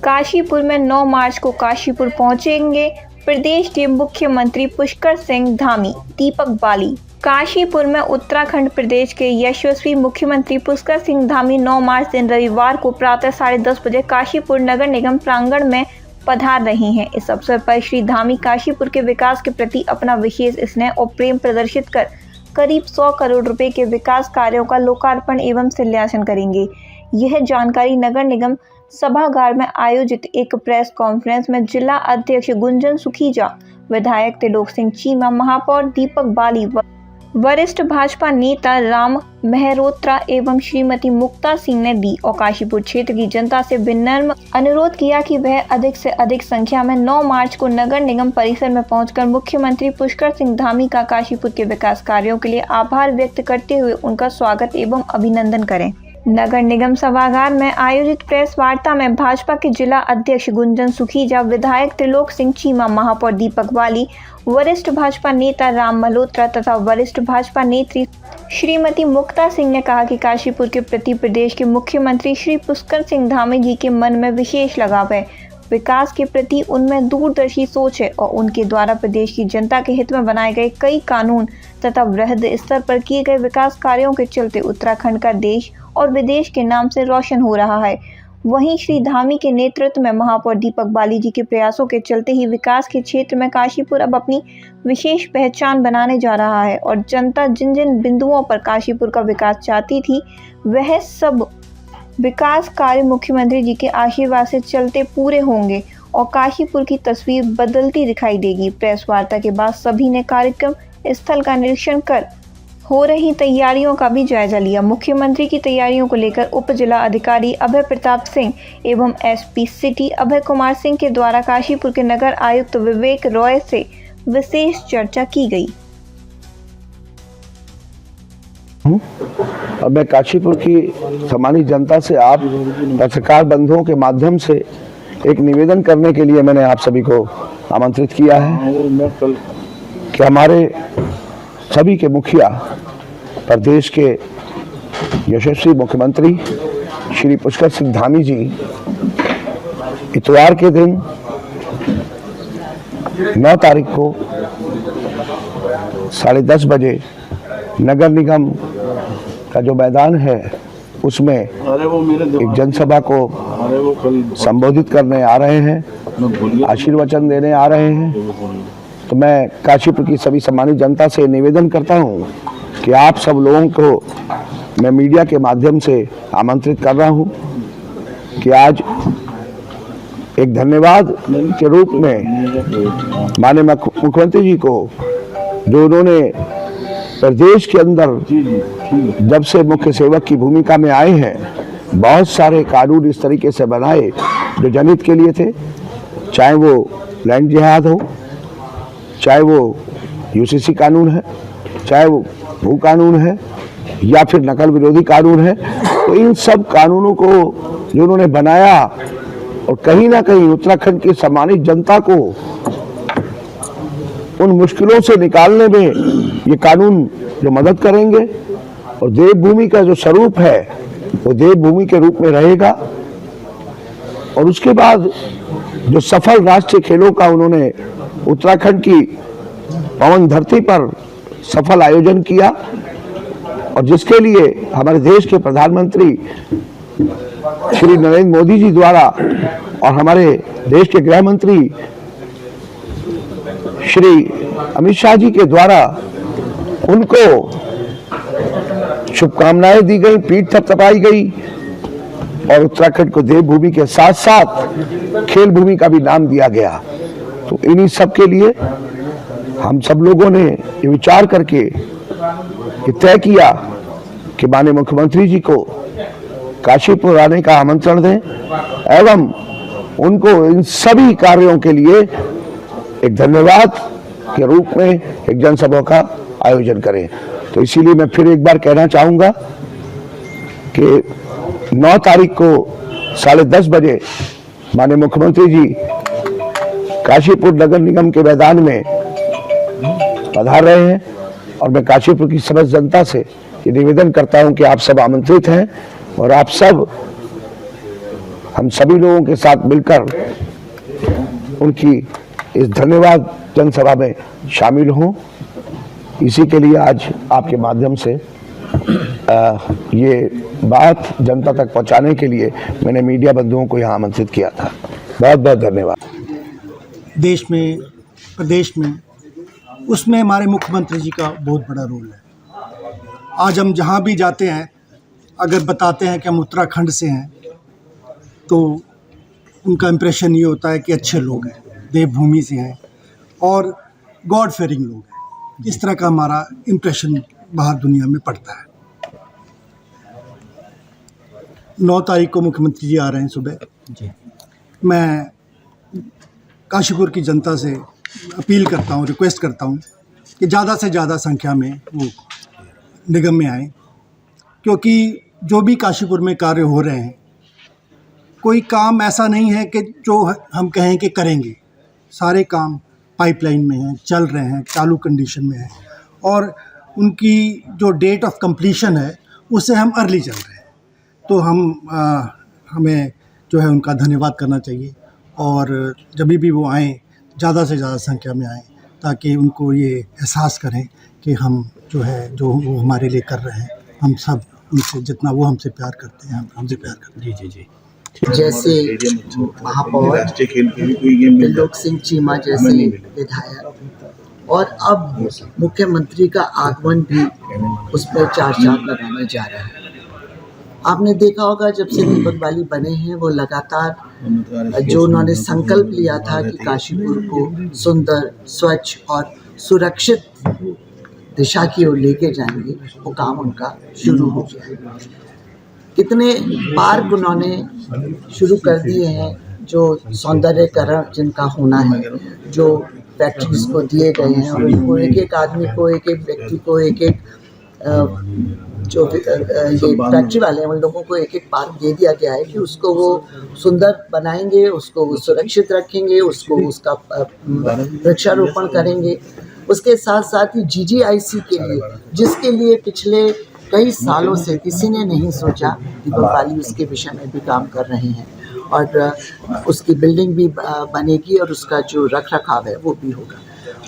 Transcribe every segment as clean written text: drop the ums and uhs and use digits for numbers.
काशीपुर में 9 मार्च को काशीपुर पहुंचेंगे प्रदेश के मुख्यमंत्री पुष्कर सिंह धामी। दीपक बाली। काशीपुर में उत्तराखंड प्रदेश के यशस्वी मुख्यमंत्री पुष्कर सिंह धामी 9 मार्च दिन रविवार को प्रातः 10:30 बजे काशीपुर नगर निगम प्रांगण में पधार रहे हैं। इस अवसर पर श्री धामी काशीपुर के विकास के प्रति अपना विशेष स्नेह और प्रेम प्रदर्शित कर करीब 100 करोड़ रुपए के विकास कार्यों का लोकार्पण एवं शिलान्यास करेंगे। यह जानकारी नगर निगम सभागार में आयोजित एक प्रेस कॉन्फ्रेंस में जिला अध्यक्ष गुंजन सुखीजा, विधायक त्रिलोक सिंह चीमा, महापौर दीपक बाली, वरिष्ठ भाजपा नेता राम मेहरोत्रा एवं श्रीमती मुक्ता सिंह ने दी और काशीपुर क्षेत्र की जनता से विनम्र अनुरोध किया कि वह अधिक से अधिक संख्या में 9 मार्च को नगर निगम परिसर में पहुंचकर मुख्यमंत्री पुष्कर सिंह धामी का काशीपुर के विकास कार्यों के लिए आभार व्यक्त करते हुए उनका स्वागत एवं अभिनंदन करें। नगर निगम सभागार में आयोजित प्रेस वार्ता में भाजपा के जिला अध्यक्ष गुंजन सुखीजा, विधायक त्रिलोक सिंह चीमा, महापौर दीपक बाली, वरिष्ठ भाजपा नेता राम मल्होत्रा तथा वरिष्ठ भाजपा नेत्री श्रीमती मुक्ता सिंह ने कहा कि काशीपुर के प्रति प्रदेश के मुख्यमंत्री श्री पुष्कर सिंह धामी जी के मन में विशेष लगाव है। विकास के प्रति उनमें दूरदर्शी सोच है और उनके द्वारा प्रदेश की जनता के हित में बनाए गए कई कानून तथा वृहद स्तर पर किए गए विकास कार्यों के चलते उत्तराखंड का देश और विदेश के नाम से रोशन हो रहा है। वहीं श्री धामी के नेतृत्व में महापौर दीपक बाली जी के प्रयासों के चलते ही विकास के क्षेत्र में काशीपुर अब अपनी विशेष पहचान बनाने जा रहा है और जनता जिन जिन बिंदुओं पर काशीपुर का विकास चाहती थी वह सब विकास कार्य मुख्यमंत्री जी के आशीर्वाद से चलते पूरे होंगे और काशीपुर की तस्वीर बदलती दिखाई देगी। प्रेस वार्ता के बाद सभी ने कार्यक्रम स्थल का निरीक्षण कर हो रही तैयारियों का भी जायजा लिया। मुख्यमंत्री की तैयारियों को लेकर उप जिला अधिकारी अभय प्रताप सिंह एवं एसपी सिटी अभय कुमार सिंह के द्वारा काशीपुर के नगर आयुक्त विवेक रॉय से विशेष चर्चा की गई। अब मैं काशीपुर की सम्मानित जनता से आप पत्रकार बंधुओं के माध्यम से एक निवेदन करने के लिए मैंने आप सभी को आमंत्रित किया है कि हमारे सभी के मुखिया प्रदेश के यशस्वी मुख्यमंत्री श्री पुष्कर सिंह धामी जी इतवार के दिन 9 तारीख को 10:30 बजे नगर निगम का जो मैदान है उसमें एक जनसभा को संबोधित करने आ रहे हैं, आशीर्वचन देने आ रहे हैं। तो मैं काशीपुर की सभी सम्मानित जनता से निवेदन करता हूं कि आप सब लोगों को मैं मीडिया के माध्यम से आमंत्रित कर रहा हूं कि आज एक धन्यवाद के रूप में माननीय मुख्यमंत्री जी को, जो उन्होंने प्रदेश के अंदर जब से मुख्य सेवक की भूमिका में आए हैं बहुत सारे कानून इस तरीके से बनाए जो जनहित के लिए थे, चाहे वो लैंड जिहाद हो, चाहे वो यूसीसी कानून है, चाहे वो भू कानून है या फिर नकल विरोधी कानून है। तो इन सब कानूनों को जो उन्होंने बनाया और कहीं ना कहीं उत्तराखंड की सम्मानित जनता को उन मुश्किलों से निकालने में ये कानून जो मदद करेंगे और देवभूमि का जो स्वरूप है वो देवभूमि के रूप में रहेगा। और उसके बाद जो सफल राष्ट्रीय खेलों का उन्होंने उत्तराखंड की पवन धरती पर सफल आयोजन किया और जिसके लिए हमारे देश के प्रधानमंत्री श्री नरेंद्र मोदी जी द्वारा और हमारे देश के गृह मंत्री श्री अमित शाह जी के द्वारा उनको शुभकामनाएं दी गई, पीठ थपथपाई गई और उत्तराखंड को देवभूमि के साथ साथ खेल भूमि का भी नाम दिया गया। तो इन्हीं सब के लिए हम सब लोगों ने ये विचार करके ये तय किया कि माननीय मुख्यमंत्री जी को काशीपुर आने का आमंत्रण दें एवं उनको इन सभी कार्यों के लिए एक धन्यवाद के रूप में एक जनसभा का आयोजन करें। तो इसीलिए मैं फिर एक बार कहना चाहूँगा कि 9 तारीख को 10:30 बजे माननीय मुख्यमंत्री जी काशीपुर नगर निगम के मैदान में पधार रहे हैं और मैं काशीपुर की समस्त जनता से ये निवेदन करता हूं कि आप सब आमंत्रित हैं और आप सब हम सभी लोगों के साथ मिलकर उनकी इस धन्यवाद जनसभा में शामिल हों। इसी के लिए आज आपके माध्यम से ये बात जनता तक पहुंचाने के लिए मैंने मीडिया बंधुओं को यहाँ आमंत्रित किया था। बहुत बहुत धन्यवाद। देश में, प्रदेश में, उसमें हमारे मुख्यमंत्री जी का बहुत बड़ा रोल है। आज हम जहाँ भी जाते हैं, अगर बताते हैं कि हम उत्तराखंड से हैं, तो उनका इम्प्रेशन ये होता है कि अच्छे लोग हैं, देवभूमि से हैं और गॉड फेयरिंग लोग हैं। इस तरह का हमारा इम्प्रेशन बाहर दुनिया में पड़ता है। 9 तारीख को मुख्यमंत्री जी आ रहे हैं सुबह जी। मैं काशीपुर की जनता से अपील करता हूँ, रिक्वेस्ट करता हूँ कि ज़्यादा से ज़्यादा संख्या में वो निगम में आएँ, क्योंकि जो भी काशीपुर में कार्य हो रहे हैं, कोई काम ऐसा नहीं है कि जो हम कहें कि करेंगे। सारे काम पाइपलाइन में हैं, चल रहे हैं, चालू कंडीशन में हैं और उनकी जो डेट ऑफ कंप्लीशन है उससे हम अर्ली चल रहे हैं। तो हमें जो है उनका धन्यवाद करना चाहिए और जब भी वो आएँ, ज़्यादा से ज़्यादा संख्या में आएँ, ताकि उनको ये एहसास करें कि हम जो वो हमारे लिए कर रहे हैं, हम सब उनसे जितना वो हमसे प्यार करते हैं, हम हमसे प्यार करते हैं। जी। जैसे महापौर त्रिलोक सिंह चीमा जैसे विधायक और अब मुख्यमंत्री का आगमन भी उस पर चार चांद लगाने जा रहा है। आपने देखा होगा जब से दीपक बाली बने हैं, वो लगातार जो उन्होंने संकल्प लिया था कि काशीपुर को सुंदर, स्वच्छ और सुरक्षित दिशा की ओर लेके जाएंगे, वो काम उनका शुरू हो गया है। कितने पार्क उन्होंने शुरू कर दिए हैं, जो सौंदर्यकरण जिनका होना है, जो फैक्ट्रीज को दिए गए हैं और उनको एक आदमी को, एक व्यक्ति को, जो ये फैक्ट्री वाले हैं उन लोगों को एक पार्क दे दिया गया है कि उसको वो सुंदर बनाएंगे, उसको वो सुरक्षित रखेंगे, उसको उसका वृक्षारोपण करेंगे। उसके साथ साथ ही GGIC के लिए, जिसके लिए पिछले कई सालों से किसी ने नहीं सोचा, दीपक बाली उसके विषय में भी काम कर रहे हैं और उसकी बिल्डिंग भी बनेगी और उसका जो रख रखाव है वो भी होगा।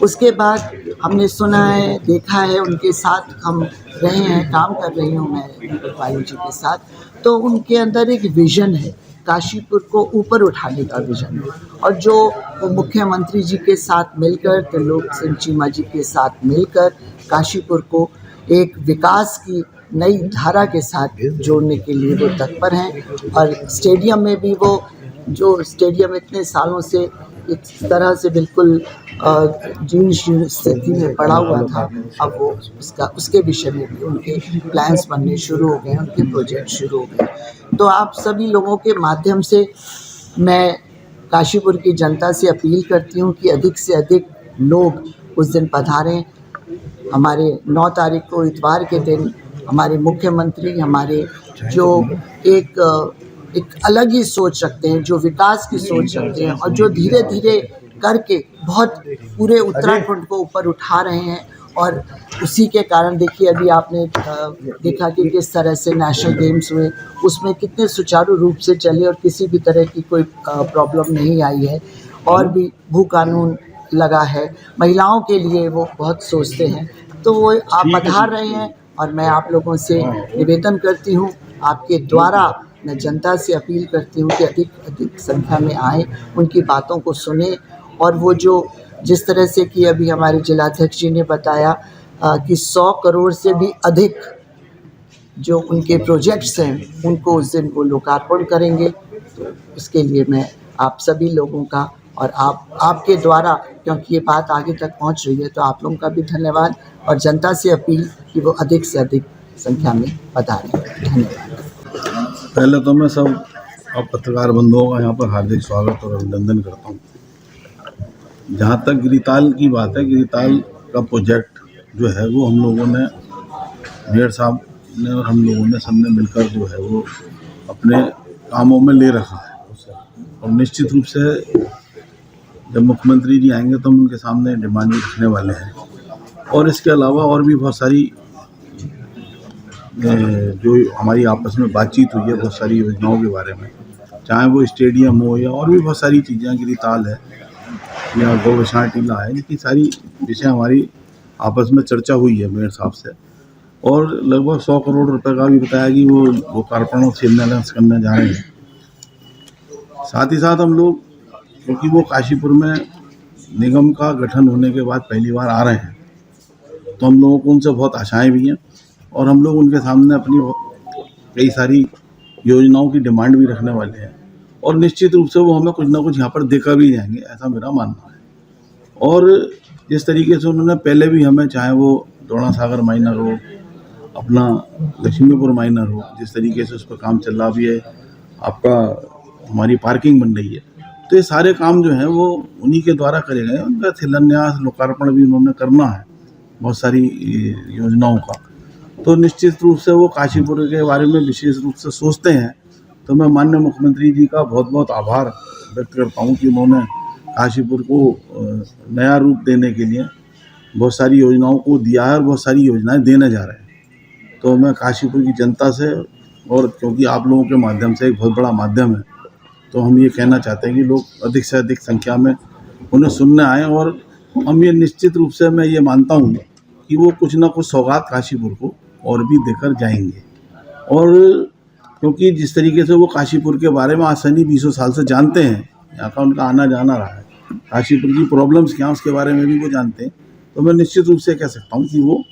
उसके बाद हमने सुना है, देखा है, उनके साथ हम रहे हैं, काम कर रही हूँ मैं दीपक बाली जी के साथ, तो उनके अंदर एक विज़न है, काशीपुर को ऊपर उठाने का विज़न है। और जो वो मुख्यमंत्री जी के साथ मिलकर, त्रिलोक सिंह चीमा जी के साथ मिलकर काशीपुर को एक विकास की नई धारा के साथ जोड़ने के लिए वो तत्पर हैं। और स्टेडियम में भी वो, जो स्टेडियम इतने सालों से इस तरह से बिल्कुल जीर्ण स्थिति में पड़ा हुआ था, अब वो उसके विषय में भी उनके प्लान्स बनने शुरू हो गए, उनके प्रोजेक्ट शुरू हो गए। तो आप सभी लोगों के माध्यम से मैं काशीपुर की जनता से अपील करती हूँ कि अधिक से अधिक लोग उस दिन पधारें। हमारे 9 तारीख को इतवार के दिन हमारे मुख्यमंत्री, हमारे जो एक अलग ही सोच रखते हैं, जो विकास की सोच रखते हैं और जो धीरे धीरे करके बहुत पूरे उत्तराखंड को ऊपर उठा रहे हैं। और उसी के कारण देखिए, अभी आपने देखा कि किस तरह से नेशनल गेम्स हुए, उसमें कितने सुचारू रूप से चले और किसी भी तरह की कोई प्रॉब्लम नहीं आई है। और भी भू कानून लगा है, महिलाओं के लिए वो बहुत सोचते हैं। तो वो आप पधार रहे हैं और मैं आप लोगों से निवेदन करती हूँ, आपके द्वारा मैं जनता से अपील करती हूँ कि अधिक संख्या में आएँ, उनकी बातों को सुने। और वो जो जिस तरह से कि अभी हमारे जिलाध्यक्ष जी ने बताया कि 100 करोड़ से भी अधिक जो उनके प्रोजेक्ट्स हैं, उनको उस दिन वो लोकार्पण करेंगे। तो इसके लिए मैं आप सभी लोगों का और आपके द्वारा, क्योंकि ये बात आगे तक पहुंच रही है, तो आप लोगों का भी धन्यवाद और जनता से अपील कि वो अधिक से अधिक संख्या में पधारें। धन्यवाद। पहले तो मैं सब आप पत्रकार बंधुओं का यहाँ पर हार्दिक स्वागत और अभिनंदन करता हूँ। जहाँ तक गिरिताल की बात है, गिरिताल का प्रोजेक्ट जो है वो हम लोगों ने, मेयर साहब ने और हम लोगों ने सबने मिलकर जो है वो अपने कामों में ले रखा है। और निश्चित रूप से जब मुख्यमंत्री जी आएंगे तो हम उनके सामने डिमांड भी रखने वाले हैं। और इसके अलावा और भी बहुत सारी जो हमारी आपस में बातचीत हुई है बहुत सारी योजनाओं के बारे में, चाहे वो स्टेडियम हो या और भी बहुत सारी चीज़ें, गिरिताल है या गौशाला टीला है, इनकी सारी विषय हमारी आपस में चर्चा हुई है मेयर साहब से। और लगभग 100 करोड़ रुपए का भी बताया कि वो लोकार्पण और शिलान्यास करने जा रहे हैं। साथ ही साथ हम लोग, क्योंकि वो काशीपुर में निगम का गठन होने के बाद पहली बार आ रहे हैं, तो हम लोगों को उनसे बहुत आशाएं भी हैं और हम लोग उनके सामने अपनी कई सारी योजनाओं की डिमांड भी रखने वाले हैं और निश्चित रूप से वो हमें कुछ ना कुछ यहाँ पर देकर भी जाएंगे, ऐसा मेरा मानना है। और जिस तरीके से उन्होंने पहले भी हमें, चाहे वो दोड़ा सागर माइनर हो, अपना लक्ष्मीपुर माइनर हो, जिस तरीके से उस पर काम चल रहा भी है, आपका हमारी पार्किंग बन रही है, तो ये सारे काम जो हैं वो उन्हीं के द्वारा करे गए। उनका शिलान्यास लोकार्पण भी उन्होंने करना है बहुत सारी योजनाओं का, तो निश्चित रूप से वो काशीपुर के बारे में विशेष रूप से सोचते हैं। तो मैं माननीय मुख्यमंत्री जी का बहुत बहुत आभार व्यक्त करता हूँ कि उन्होंने काशीपुर को नया रूप देने के लिए बहुत सारी योजनाओं को दिया है और बहुत सारी योजनाएं देने जा रहे हैं। तो मैं काशीपुर की जनता से, और क्योंकि आप लोगों के माध्यम से एक बहुत बड़ा माध्यम है, तो हम ये कहना चाहते हैं कि लोग अधिक से अधिक संख्या में उन्हें सुनने आएँ। और हम ये निश्चित रूप से, मैं ये मानता हूँ कि वो कुछ ना कुछ सौगात काशीपुर को और भी देकर जाएंगे। और क्योंकि जिस तरीके से वो काशीपुर के बारे में आसानी 20 साल से जानते हैं, यहाँ का उनका आना जाना रहा है, काशीपुर की प्रॉब्लम्स क्या उसके बारे में भी वो जानते हैं, तो मैं निश्चित रूप से कह सकता हूँ कि वो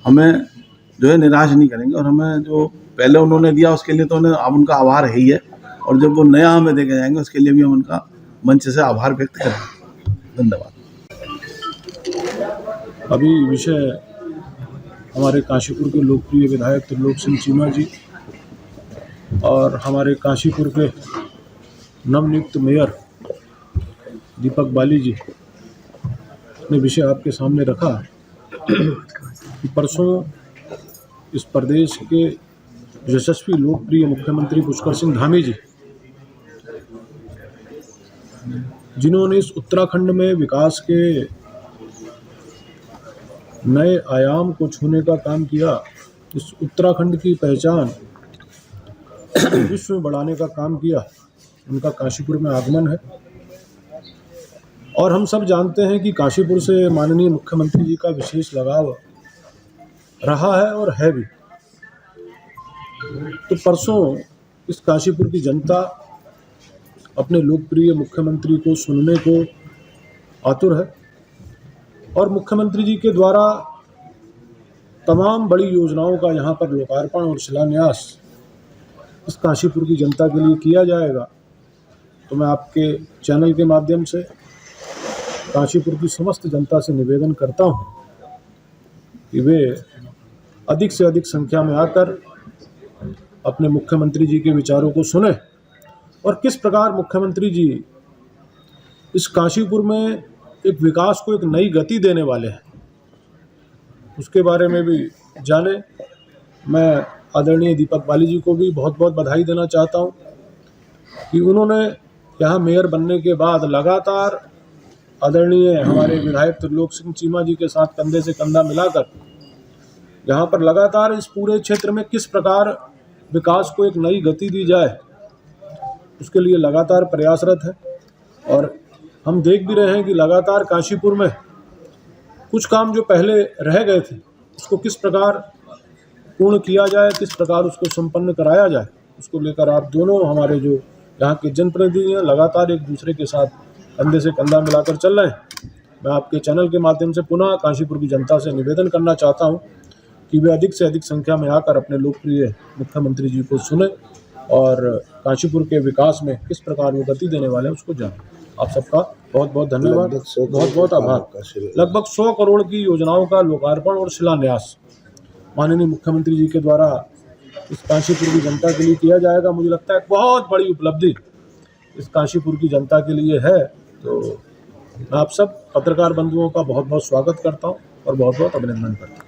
हमें जो है निराश नहीं करेंगे। और हमें जो पहले उन्होंने दिया उसके लिए तो उन्हें अब उनका आभार है ही है, और जब वो नया हमें देके जाएंगे उसके लिए भी हम उनका मंच से आभार व्यक्त करेंगे। धन्यवाद। अभी विषय हमारे काशीपुर के लोकप्रिय विधायक त्रिलोक सिंह चीमा जी और हमारे काशीपुर के नवनियुक्त मेयर दीपक बाली जी ने विषय आपके सामने रखा कि परसों इस प्रदेश के यशस्वी लोकप्रिय मुख्यमंत्री पुष्कर सिंह धामी जी, जिन्होंने इस उत्तराखंड में विकास के नए आयाम को छूने का काम किया, इस उत्तराखंड की पहचान विश्व में बढ़ाने का काम किया, उनका काशीपुर में आगमन है। और हम सब जानते हैं कि काशीपुर से माननीय मुख्यमंत्री जी का विशेष लगाव रहा है और है भी। तो परसों इस काशीपुर की जनता अपने लोकप्रिय मुख्यमंत्री को सुनने को आतुर है और मुख्यमंत्री जी के द्वारा तमाम बड़ी योजनाओं का यहाँ पर लोकार्पण और शिलान्यास इस काशीपुर की जनता के लिए किया जाएगा। तो मैं आपके चैनल के माध्यम से काशीपुर की समस्त जनता से निवेदन करता हूँ कि वे अधिक से अधिक संख्या में आकर अपने मुख्यमंत्री जी के विचारों को सुने और किस प्रकार मुख्यमंत्री जी इस काशीपुर में एक विकास को एक नई गति देने वाले हैं, उसके बारे में भी जाने। मैं आदरणीय दीपक बाली जी को भी बहुत बहुत बधाई देना चाहता हूं कि उन्होंने यहाँ मेयर बनने के बाद लगातार आदरणीय हमारे विधायक त्रिलोक सिंह चीमा जी के साथ कंधे से कंधा मिलाकर यहाँ पर लगातार इस पूरे क्षेत्र में किस प्रकार विकास को एक नई गति दी जाए, उसके लिए लगातार प्रयासरत है। और हम देख भी रहे हैं कि लगातार काशीपुर में कुछ काम जो पहले रह गए थे उसको किस प्रकार पूर्ण किया जाए, किस प्रकार उसको संपन्न कराया जाए, उसको लेकर आप दोनों हमारे जो यहाँ के जनप्रतिनिधि हैं लगातार एक दूसरे के साथ कंधे से कंधा मिलाकर चल रहे हैं। मैं आपके चैनल के माध्यम से पुनः काशीपुर की जनता से निवेदन करना चाहता हूँ कि वे अधिक से अधिक संख्या में आकर अपने लोकप्रिय मुख्यमंत्री जी को सुने और काशीपुर के विकास में किस प्रकार वो गति देने वाले हैं उसको जानें। आप सबका बहुत बहुत धन्यवाद, बहुत बहुत आभार। लगभग 100 करोड़ की योजनाओं का लोकार्पण और शिलान्यास माननीय मुख्यमंत्री जी के द्वारा इस काशीपुर की जनता के लिए किया जाएगा। मुझे लगता है बहुत बड़ी उपलब्धि इस काशीपुर की जनता के लिए है। तो मैं आप सब पत्रकार बंधुओं का बहुत बहुत स्वागत करता हूं और बहुत बहुत अभिनंदन करता हूं।